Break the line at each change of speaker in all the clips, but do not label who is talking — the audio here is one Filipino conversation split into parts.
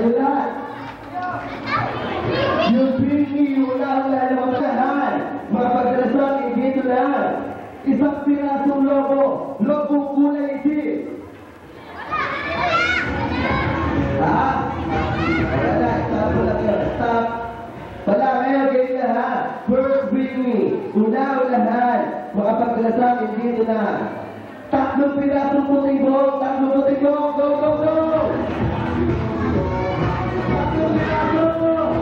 Kayo lahat. Yung pingi, yung lalabasyahan. Mga pagdarasal, dito lang. Isang pirasong lobo. Lobong kulay itim. Ha? Wala, stop mo lang yun. Stop. Wala, ngayon kayo lahat. First bring me. Una-unahan. Mga pagdarasal, dito lang. Tatlong pirasong puting buhok. Tatlong puting buhok. Go, go, go! Tatlong pirasong!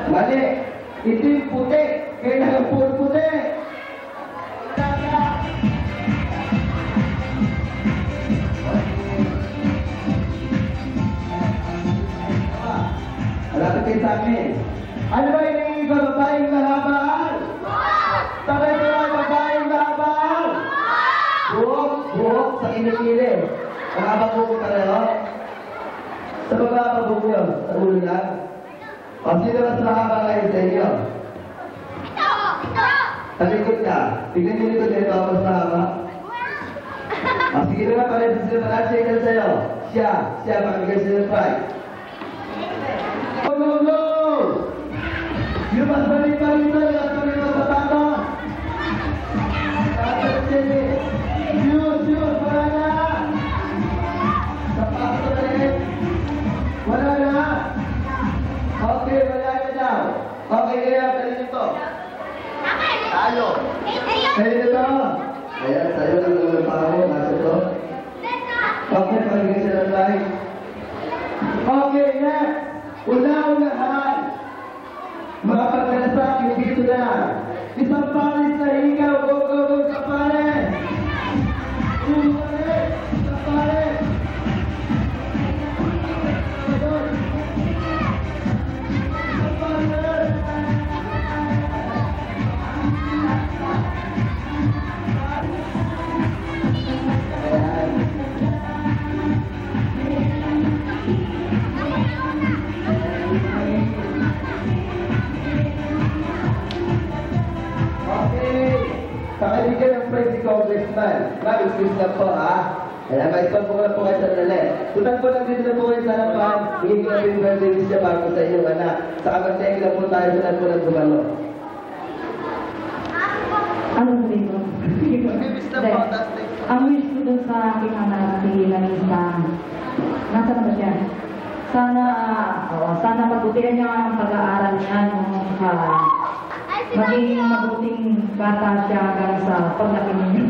Mali, itim puti, kailangan puro puti. Malapit kayo sa akin. Ano ba yung hingin ko? Babaeng mahabaan? Sabay ko ba babaeng mahabaan? Buhok, buhok sa kinikili. Mahaba buhok ko pareho. Sa baba pa buhok nyo? Sa ulo lang? O, sino mas mahaba kayo sa inyo? Talikod ka. Tignan nyo nito dito, mas mahaba. O, sige naman pala, sino pala-check na sa'yo? Siya, makagay sa'yo ng fight. Go, go, go! Yung mas balik-balito, yung mas balik-balito. Shoot, wala na! Sapato na rin. Wala na! Okay, wala na daw. Okay, kaya tayo nito. Tayo. Tayo nito. Ayan, tayo lang naman pa ako. Nasa ito. Okay, paligay sila ng light. Okay, next. Una-unahan. Mga pagkalasakin dito na. Isang pares na hingaw. Go, go, go, sa pares. Sa pares. Pakibigyan ng praise si Congressman. Mag-excuse na po, ha? Kaya ma-stop po na po kayo sa nalala. Tutal po lang dito na po kayo sa harapan. Higit na rin birthday wish niya bago sa inyong anak. Saka mag-thank lang po tayo sa lahat po ng gumalo.
Ano po dito? Ang wish ko dun sa aking anak, si Lanisa. Nasa na ba siya? Sana pagbutihan niya ang pag-aaral niya nung maging mabuting bata siya hanggang sa paglaki niya.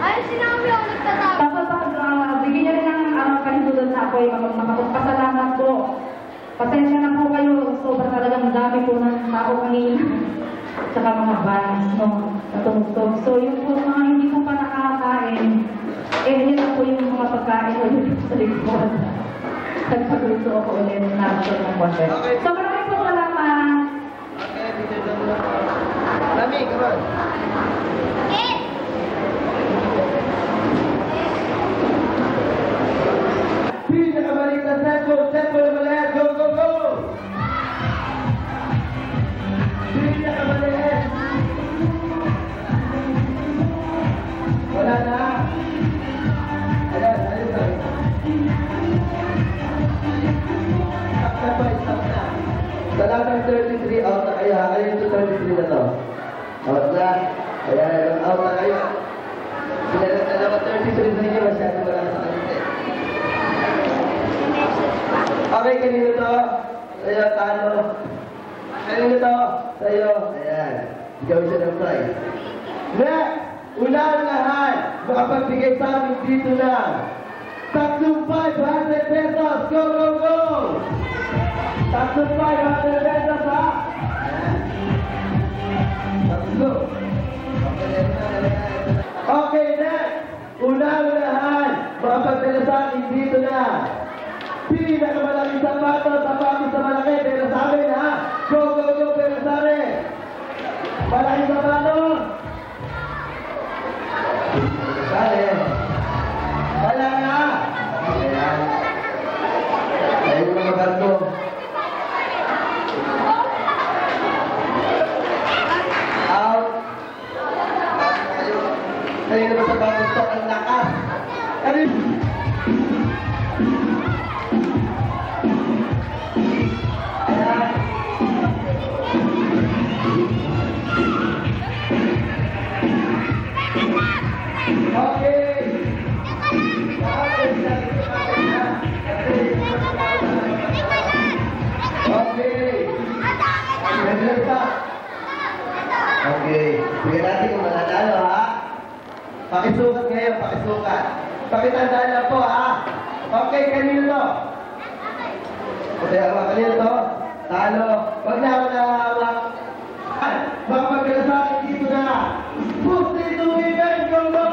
Ay, sinabi ako nagtatawa.
Tapos bigyan niya rin ng kalindudan sa ako'y magpasalamat po. Pasensya na po kayo. Sobrang talagang dami po ng tao kanina. Saka mga bands, no? Natutugtog. So, yung po mga hindi po pa nakakain, yun na po yung mga pagkain ulit sa likod. Nagpagluto ako ulit na ito ng konti. So, maraming po salamat.
Lami, come on. Pinakabalik na tempo na maliit. Go, go, go! Pinakabalik. Wala na. Ayan, ayun na. Stop na. Talagang 33 out na kaya. Ayun to 33 na to. Out na. Ayan, out na kayo. Dalawa 33 na niyo. Masyado wala na sa kanila. Okay, kanino to? Sa'yo, Tano. Kanino to? Sa'yo. Ayan. Ikaw siya ng prize. Next! Una-unahan. Makapagbigay sa amin dito na. Tatlong 500 pesos. Go, go, go! Tatlong 500 pesos, ha? Tatlo. Okay, next. Una-unahan. Makapagdala sa akin dito na. Pinakamalaking sapatos sa malaki. Pero sa amin, ha? Go, go, go, pero sa amin. Malaking sapatos. Dale. Ayan. Okay. Okay. Meron pa. Okay. Bigyan natin kung mananalo, ha? Pakisukat ngayon, pakisukat. Pakitandaan na po, ha? Okay, kanino to? Okay, kanino to? Talo. Huwag na ako nahawak. Baka magkala sa akin dito na. Pusti to even, go, go!